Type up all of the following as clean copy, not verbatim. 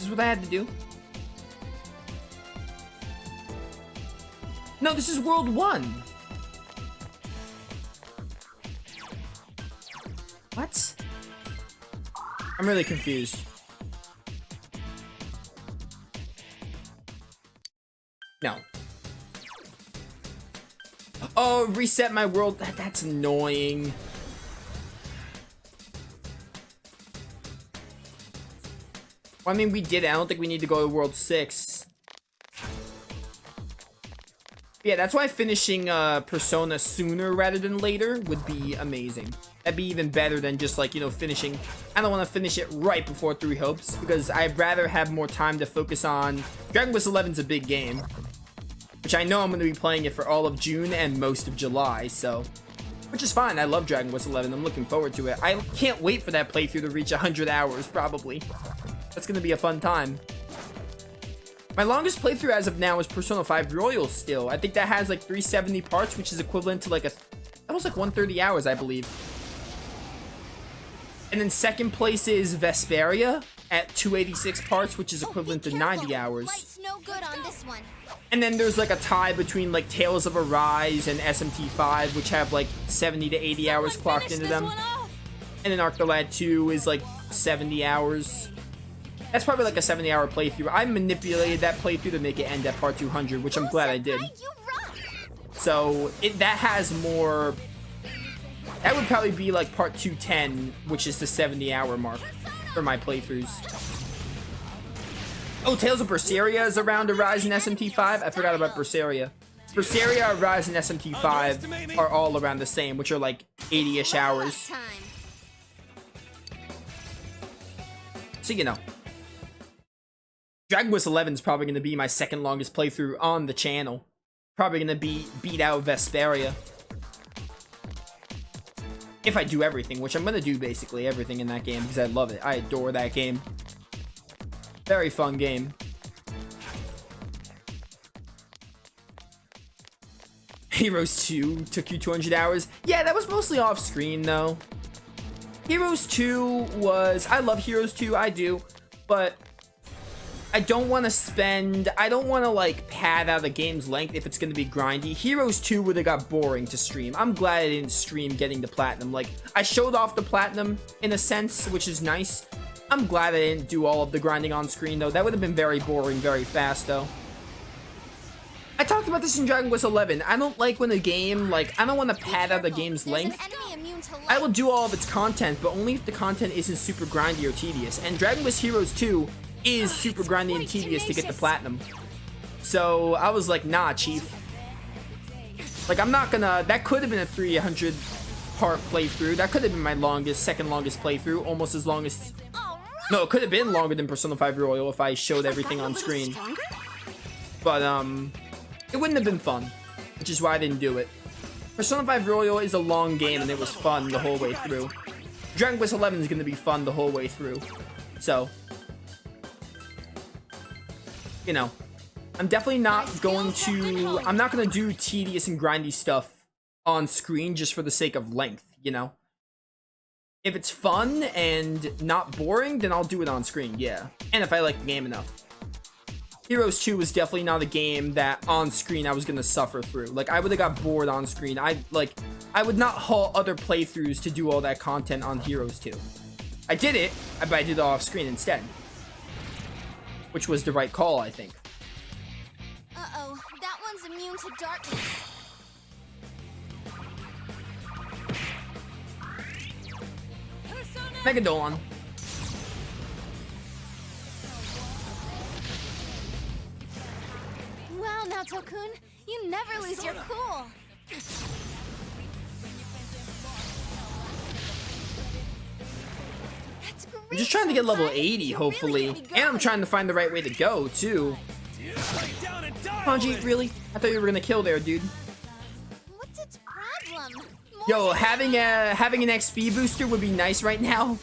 is what I had to do. No, this is World 1. What? I'm really confused. No. Oh, reset my world. That's annoying. Well, I mean, we did it. I don't think we need to go to World 6. Yeah, that's why finishing Persona sooner rather than later would be amazing. That'd be even better than just, like, you know, finishing. I don't want to finish it right before Three Hopes, because I'd rather have more time to focus on... Dragon Quest XI's a big game, which I know I'm going to be playing it for all of June and most of July, so... Which is fine. I love Dragon Quest XI. I'm looking forward to it. I can't wait for that playthrough to reach 100 hours, probably. That's going to be a fun time. My longest playthrough as of now is Persona 5 Royal still. I think that has like 370 parts, which is equivalent to like that was like 130 hours, I believe. And then second place is Vesperia at 286 parts, which is equivalent to 90 hours. Light's no good on this one. And then there's like a tie between like Tales of Arise and SMT5, which have like 70 to 80 hours clocked into them. And then Arctolad 2 is like 70 hours. That's probably like a 70-hour playthrough. I manipulated that playthrough to make it end at part 200, which I'm glad I did. So that has more... That would probably be like part 210, which is the 70-hour mark for my playthroughs. Oh, Tales of Berseria is around Arise and SMT5. I forgot about Berseria. Berseria, Arise, and SMT5 are all around the same, which are like 80-ish hours. So, you know. Dragon Quest XI is probably going to be my second longest playthrough on the channel. Probably going to beat out Vesperia. If I do everything, which I'm going to do basically everything in that game because I love it. I adore that game. Very fun game. Heroes 2 took you 200 hours. Yeah, that was mostly off screen though. Heroes 2 was... I love Heroes 2, I do. But... I don't want to like pad out a game's length if it's going to be grindy. Heroes 2 would have got boring to stream. I'm glad I didn't stream getting the platinum. Like, I showed off the platinum in a sense, which is nice. I'm glad I didn't do all of the grinding on screen though. That would have been very boring very fast though. I talked about this in Dragon Quest XI. I don't like when a game, like, I don't want to pad out the game's length. I will do all of its content, but only if the content isn't super grindy or tedious. And Dragon Quest Heroes 2 is super grindy and tedious to get the platinum. So I was like, nah, chief. Like, I'm not gonna... That could have been a 300 part playthrough. That could have been my second longest playthrough. Almost as long as... No, it could have been longer than Persona 5 Royal if I showed everything on screen. But, it wouldn't have been fun. Which is why I didn't do it. Persona 5 Royal is a long game and it was fun the whole way through. Dragon Quest XI is gonna be fun the whole way through. So... You know, I'm definitely not going to... I'm not going to do tedious and grindy stuff on screen just for the sake of length, you know? If it's fun and not boring, then I'll do it on screen, yeah. And if I like the game enough. Heroes 2 was definitely not a game that on screen I was going to suffer through. Like, I would have got bored on screen. I would not haul other playthroughs to do all that content on Heroes 2. I did it, but I did it off screen instead. Which was the right call, I think. Uh-oh, that one's immune to darkness. Megadolon. Wow, now Tokun, you never lose your cool. I'm just trying to get level 80, hopefully. And I'm trying to find the right way to go, too. Hanji, really? I thought you were gonna kill there, dude. What's its problem? Yo, having an XP booster would be nice right now.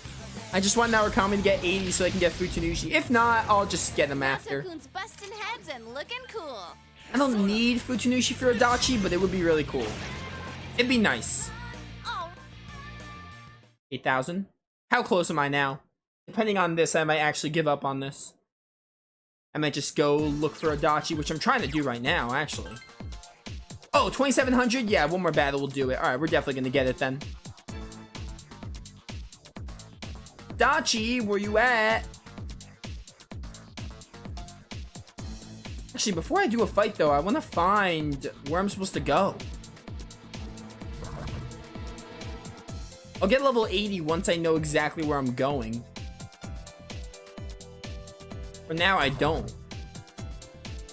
I just want Narukami to get 80 so I can get Futsunushi. If not, I'll just get him after. Tokun's busting heads and looking cool. I don't need Futsunushi for Adachi, but it would be really cool. It'd be nice. 8,000? How close am I now? Depending on this, I might actually give up on this. I might just go look for Adachi, which I'm trying to do right now, actually. Oh, 2,700? Yeah, one more battle will do it. Alright, we're definitely gonna get it then. Adachi, where you at? Actually, before I do a fight, though, I want to find where I'm supposed to go. I'll get level 80 once I know exactly where I'm going. For now, I don't.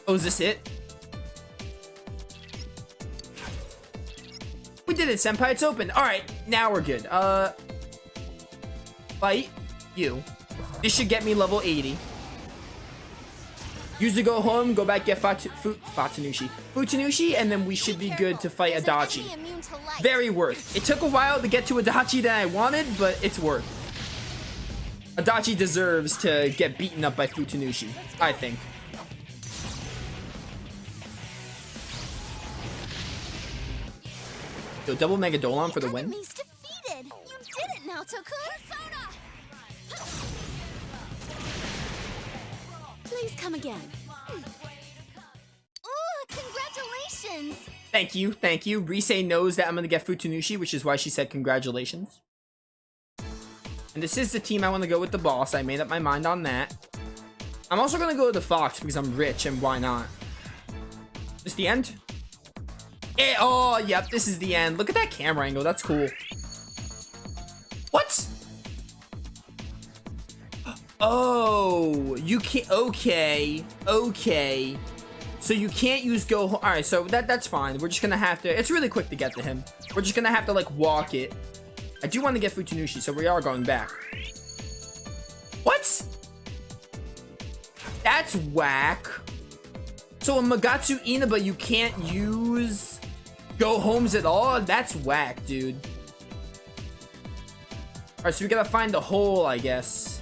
Oh, is this it? We did it, Senpai. It's open. Alright, now we're good. Fight you. This should get me level 80. Use to go home, go back, get Futsunushi, and then we should be good to fight Adachi. Very worth. It took a while to get to Adachi than I wanted, but it's worth. Adachi deserves to get beaten up by Futsunushi, I think. So double Mega Dolon for the win. Enemy's defeated. You did it, Naoto-kun. Please come again. Ooh, congratulations. Thank you, thank you. Rise knows that I'm gonna get Futsunushi, which is why she said congratulations. And this is the team I want to go with the boss. I made up my mind on that. I'm also gonna go with the Fox because I'm rich, and why not? Is this the end? Oh, yep, this is the end. Look at that camera angle. That's cool. What? Oh, you can't. Okay. So you can't use go. All right, so that's fine. We're just gonna have to. It's really quick to get to him. We're just gonna have to like walk it. I do want to get Futsunushi, so we are going back. What? That's whack. So a Magatsu Inaba, you can't use go homes at all. That's whack, dude. All right, so we gotta find the hole, I guess.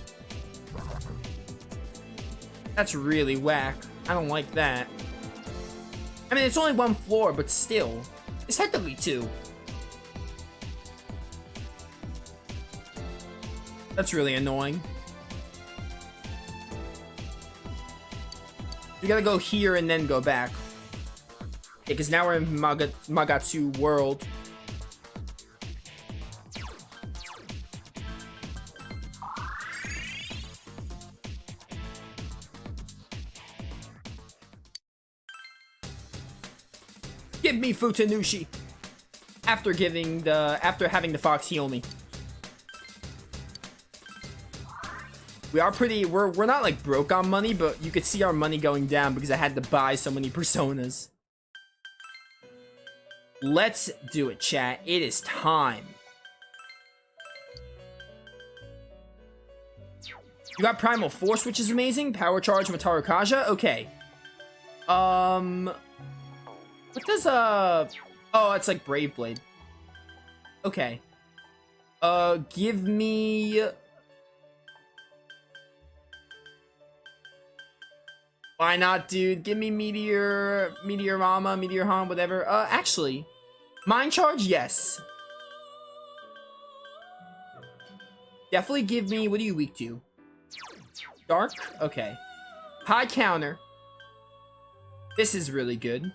That's really whack. I don't like that. I mean, it's only one floor, but still. It's technically two. That's really annoying. We gotta go here and then go back. Because now we're in Magatsu world. Give me Futsunushi. After having the Fox heal me. We're not like broke on money, but you could see our money going down because I had to buy so many personas. Let's do it, chat. It is time. You got Primal Force, which is amazing. Power Charge, Mataru Kaja. Okay. What does, oh, it's like Brave Blade. Okay. Give me... Why not, dude? Give me Meteorama, Meteor Han, whatever. Actually, Mind Charge, yes. Definitely give me, what are you weak to? Dark? Okay. High counter. This is really good.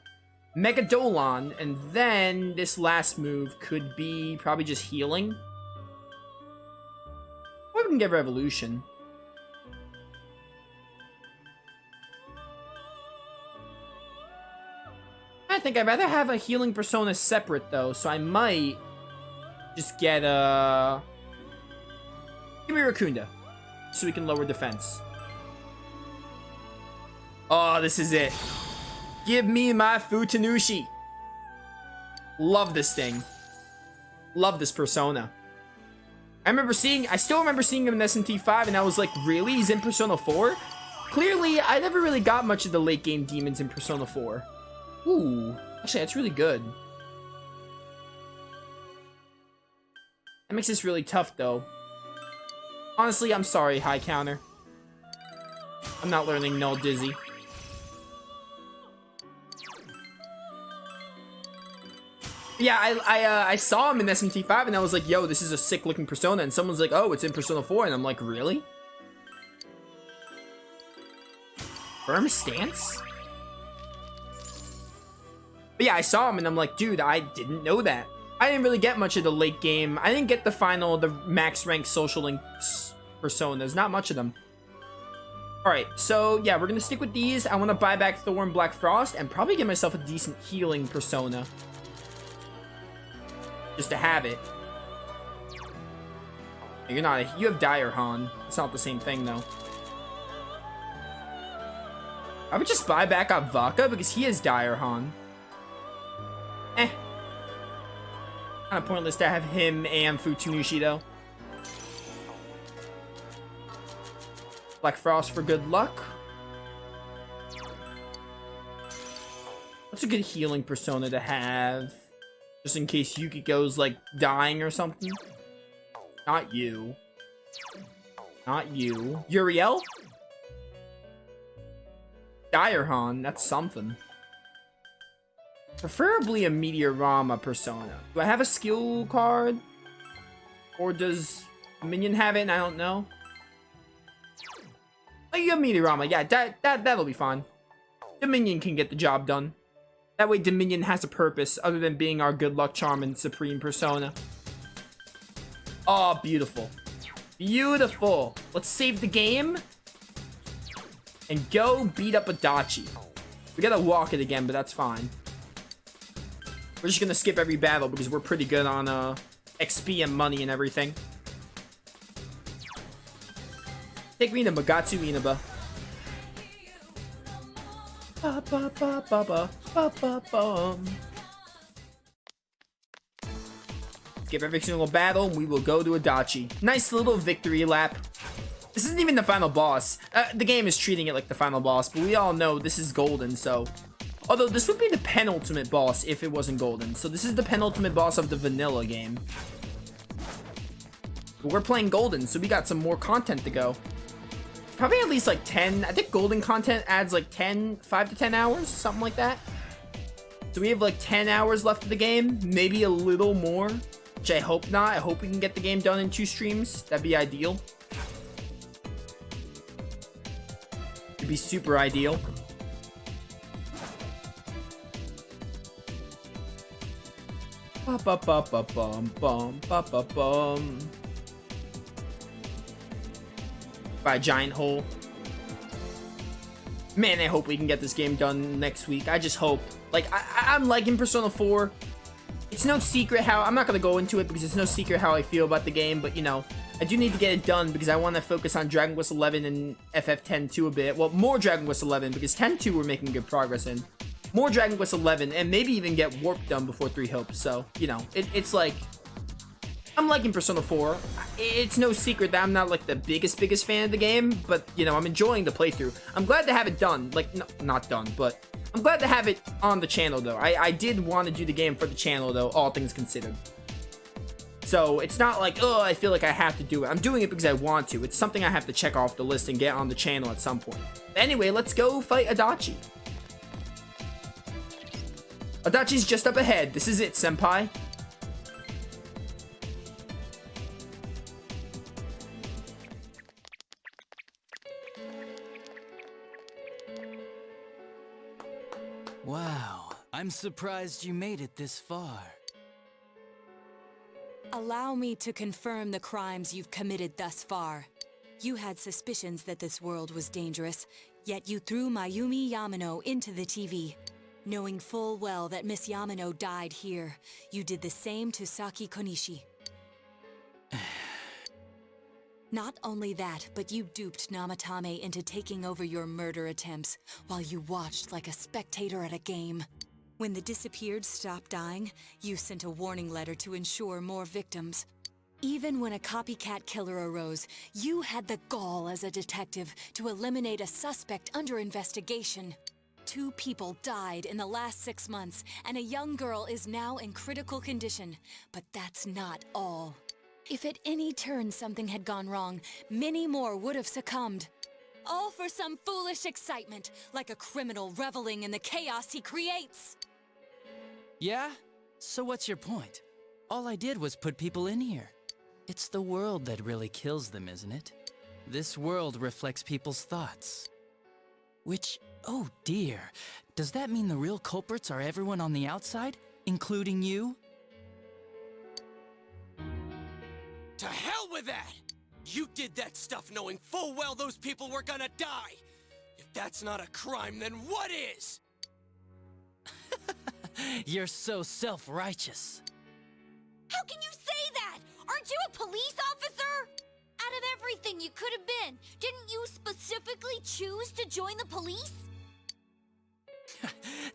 Mega Dolon, and then this last move could be probably just healing. Or we can get Revolution. I think I'd rather have a healing persona separate though, so I might just get give me Rakunda, so we can lower defense. Oh, this is it. Give me my Futsunushi. Love this thing. Love this persona. I still remember seeing him in SMT5, and I was like, really? He's in Persona 4? Clearly, I never really got much of the late game demons in Persona 4. Ooh, actually, that's really good. That makes this really tough, though. Honestly, I'm sorry, high counter. I'm not learning Null Dizzy. Yeah, I saw him in SMT5, and I was like, yo, this is a sick-looking persona, and someone's like, oh, it's in Persona 4, and I'm like, really? Firm stance? But yeah, I saw him and I'm like, dude, I didn't know that. I didn't really get much of the late game. I didn't get the max rank social link personas. Not much of them. Alright, so yeah, we're gonna stick with these. I want to buy back Thorn Black Frost and probably get myself a decent healing persona. Just to have it. You're not. You have Dire Han. It's not the same thing, though. I would just buy back Avaka because he has Dire Han. Kind of pointless to have him and Futsunushi, though. Black Frost for good luck. What's a good healing persona to have? Just in case Yukiko's, like, dying or something. Not you. Not you. Uriel? Direhan, that's something. Preferably a Meteorama persona. Do I have a skill card? Or does Minion have it and I don't know? Oh, you have Meteorama. Yeah, that'll be fine. Dominion can get the job done. That way Dominion has a purpose other than being our good luck charm and supreme persona. Oh, beautiful. Beautiful. Let's save the game. And go beat up Adachi. We gotta walk it again, but that's fine. We're just gonna skip every battle because we're pretty good on XP and money and everything. Take me to Magatsu Inaba. Ba ba ba ba ba ba ba bum. Skip every single battle, and we will go to Adachi. Nice little victory lap. This isn't even the final boss. The game is treating it like the final boss, but we all know this is golden, so... Although, this would be the penultimate boss if it wasn't golden. So this is the penultimate boss of the vanilla game. But we're playing golden, so we got some more content to go. Probably at least like 10. I think golden content adds like 5 to 10 hours, something like that. So we have like 10 hours left of the game, maybe a little more. Which I hope not. I hope we can get the game done in 2 streams. That'd be ideal. It'd be super ideal. Ba ba ba ba bum bum ba ba bum. By a giant hole. Man, I hope we can get this game done next week. I just hope. Like, I'm liking Persona 4. It's no secret how... I'm not going to go into it because it's no secret how I feel about the game. But, you know, I do need to get it done because I want to focus on Dragon Quest 11 and FF10-2 a bit. Well, more Dragon Quest 11 because 10-2 we're making good progress in. More Dragon Quest 11 and maybe even get Warp done before 3 Hopes. So, you know, it's like... I'm liking Persona 4. It's no secret that I'm not like the biggest fan of the game, but you know, I'm enjoying the playthrough. I'm glad to have it done. Like, no, not done, but I'm glad to have it on the channel though. I did want to do the game for the channel though, all things considered. So it's not like, oh, I feel like I have to do it. I'm doing it because I want to. It's something I have to check off the list and get on the channel at some point. Anyway, let's go fight Adachi. Adachi's just up ahead. This is it, senpai. Wow, I'm surprised you made it this far. Allow me to confirm the crimes you've committed thus far. You had suspicions that this world was dangerous, yet you threw Mayumi Yamano into the TV. Knowing full well that Miss Yamano died here, you did the same to Saki Konishi. Not only that, but you duped Namatame into taking over your murder attempts while you watched like a spectator at a game. When the disappeared stopped dying, you sent a warning letter to ensure more victims. Even when a copycat killer arose, you had the gall as a detective to eliminate a suspect under investigation. 2 people died in the last 6 months, and a young girl is now in critical condition. But that's not all. If at any turn something had gone wrong, many more would have succumbed. All for some foolish excitement, like a criminal reveling in the chaos he creates. Yeah? So what's your point? All I did was put people in here. It's the world that really kills them, isn't it? This world reflects people's thoughts. Which, oh dear, does that mean the real culprits are everyone on the outside, including you? To hell with that! You did that stuff knowing full well those people were gonna die! If that's not a crime, then what is? You're so self-righteous. How can you say that? Aren't you a police officer? Out of everything you could have been, didn't you specifically choose to join the police?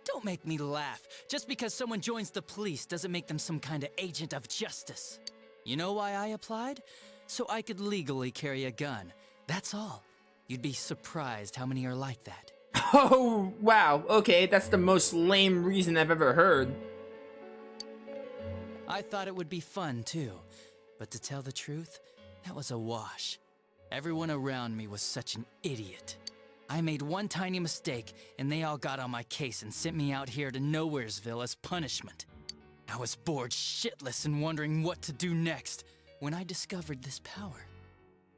Don't make me laugh. Just because someone joins the police doesn't make them some kind of agent of justice. You know why I applied? So I could legally carry a gun. That's all. You'd be surprised how many are like that. Oh, wow. Okay, that's the most lame reason I've ever heard. I thought it would be fun, too. But to tell the truth, that was a wash. Everyone around me was such an idiot. I made one tiny mistake, and they all got on my case and sent me out here to Nowheresville as punishment. I was bored shitless and wondering what to do next when I discovered this power.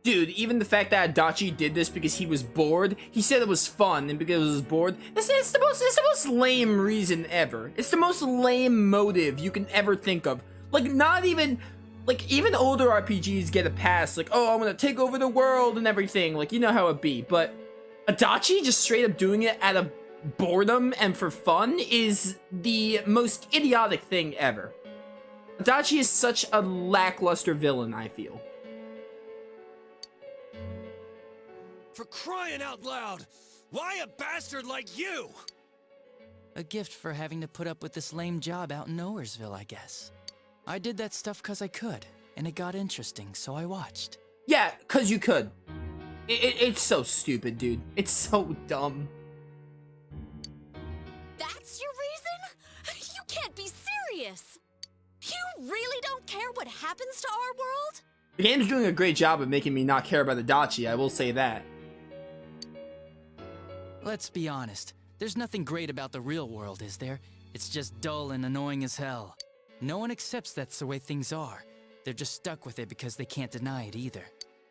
Dude, even the fact that Adachi did this because he was bored, he said it was fun, and because he was bored, it's the most lame reason ever. It's the most lame motive you can ever think of. Like, not even, like, even older RPGs get a pass, like, oh, I'm gonna take over the world and everything, like, you know how it be, but Adachi just straight up doing it out of boredom and for fun is the most idiotic thing ever. Adachi is such a lackluster villain, I feel. For crying out loud, why a bastard like you? A gift for having to put up with this lame job out in Nowheresville, I guess. I did that stuff because I could, and it got interesting, so I watched. Yeah, cause you could. It's so stupid, dude. It's so dumb. That's your reason? You can't be serious. You really don't care what happens to our world? The game's doing a great job of making me not care about Adachi, I will say that. Let's be honest. There's nothing great about the real world, is there? It's just dull and annoying as hell. No one accepts that's the way things are. They're just stuck with it because they can't deny it either.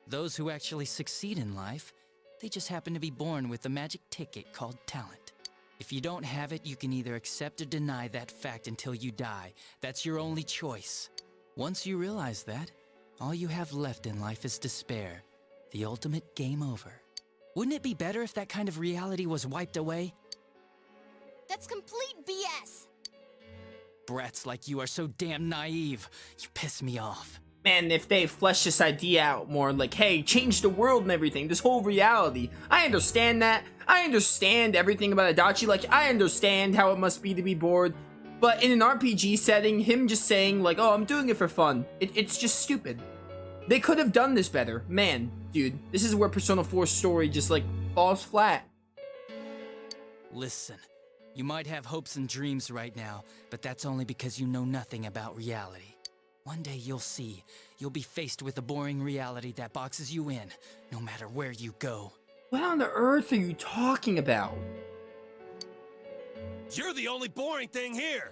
Those who actually succeed in life, they just happen to be born with a magic ticket called talent. If you don't have it, you can either accept or deny that fact until you die. That's your only choice. Once you realize that, all you have left in life is despair. The ultimate game over. Wouldn't it be better if that kind of reality was wiped away? That's complete BS. Brats like you are so damn naive. You piss me off. Man, if they flesh this idea out more, like, hey, change the world and everything, this whole reality, I understand that. I understand everything about Adachi, like, I understand how it must be to be bored. But in an RPG setting, him just saying, like, oh, I'm doing it for fun, it's just stupid. They could have done this better. Man, dude, this is where Persona 4's story just, like, falls flat. Listen, you might have hopes and dreams right now, but that's only because you know nothing about reality. One day you'll see. You'll be faced with a boring reality that boxes you in, no matter where you go. What on the earth are you talking about? You're the only boring thing here.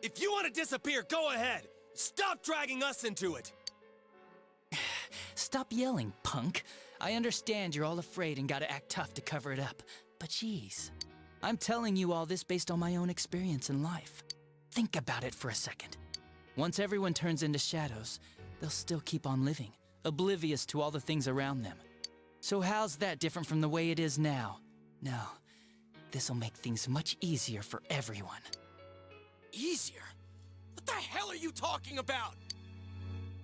If you want to disappear, go ahead. Stop dragging us into it. Stop yelling, punk. I understand you're all afraid and gotta act tough to cover it up, but geez. I'm telling you all this based on my own experience in life. Think about it for a second. Once everyone turns into shadows, they'll still keep on living, oblivious to all the things around them. So how's that different from the way it is now? No, this'll make things much easier for everyone. Easier? What the hell are you talking about?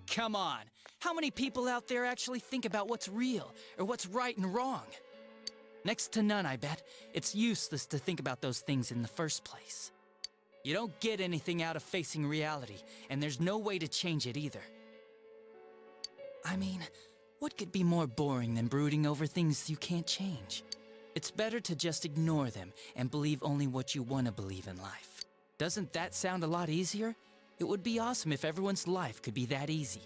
Come on, how many people out there actually think about what's real, or what's right and wrong? Next to none, I bet. It's useless to think about those things in the first place. You don't get anything out of facing reality, and there's no way to change it either. I mean, what could be more boring than brooding over things you can't change? It's better to just ignore them and believe only what you want to believe in life. Doesn't that sound a lot easier? It would be awesome if everyone's life could be that easy.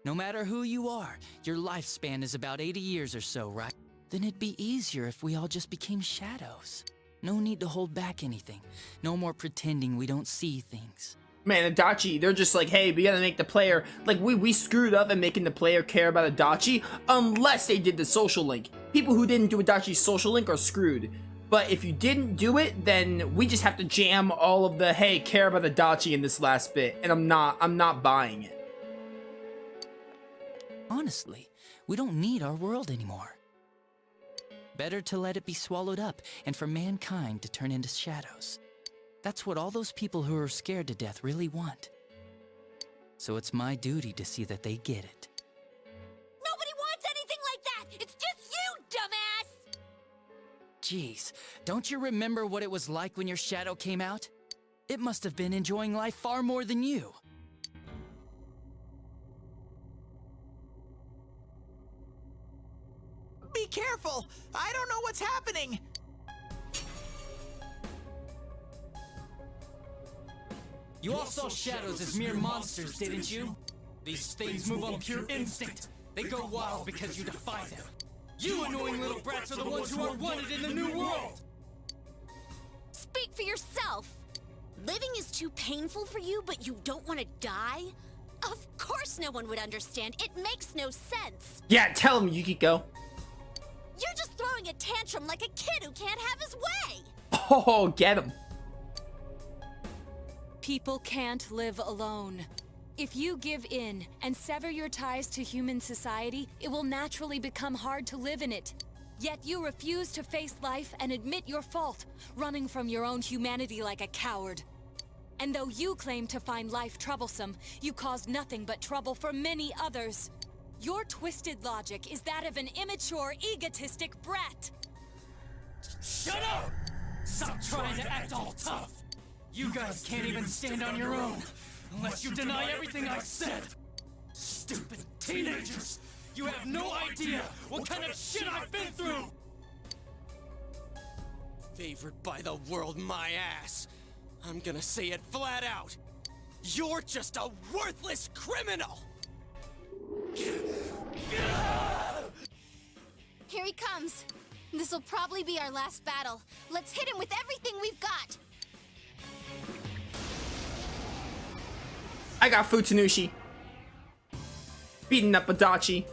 No matter who you are, your lifespan is about 80 years or so, right? Then it'd be easier if we all just became shadows. No need to hold back anything. No more pretending we don't see things. Man, Adachi, they're just like, hey, we gotta make the player, like, we screwed up in making the player care about Adachi, unless they did the social link. People who didn't do Adachi's social link are screwed. But if you didn't do it, then we just have to jam all of the, hey, care about Adachi in this last bit. And I'm not buying it. Honestly, we don't need our world anymore. Better to let it be swallowed up and for mankind to turn into shadows. That's what all those people who are scared to death really want. So it's my duty to see that they get it. Nobody wants anything like that! It's just you, dumbass! Jeez, don't you remember what it was like when your shadow came out? It must have been enjoying life far more than you. Be careful! I don't know what's happening! You all saw shadows as mere monsters, didn't you? These things move on pure instinct. They go wild because you defy them. You annoying little brats are the ones who are wanted in the new world! Speak for yourself! Living is too painful for you, but you don't want to die? Of course no one would understand. It makes no sense. Yeah, tell him, Yukiko. You're just throwing a tantrum like a kid who can't have his way! Oh, get him. People can't live alone. If you give in and sever your ties to human society, it will naturally become hard to live in it. Yet you refuse to face life and admit your fault, running from your own humanity like a coward. And though you claim to find life troublesome, you cause nothing but trouble for many others. Your twisted logic is that of an immature, egotistic brat. Shut up! Stop trying to act all tough! You guys can't even stand on your own, unless you deny everything I said! Stupid teenagers! You have no idea what kind of shit I've been through! Favored by the world, my ass. I'm gonna say it flat out. You're just a worthless criminal! Here he comes. This'll probably be our last battle. Let's hit him with everything we've got. I got Futsunushi. Beating up Adachi.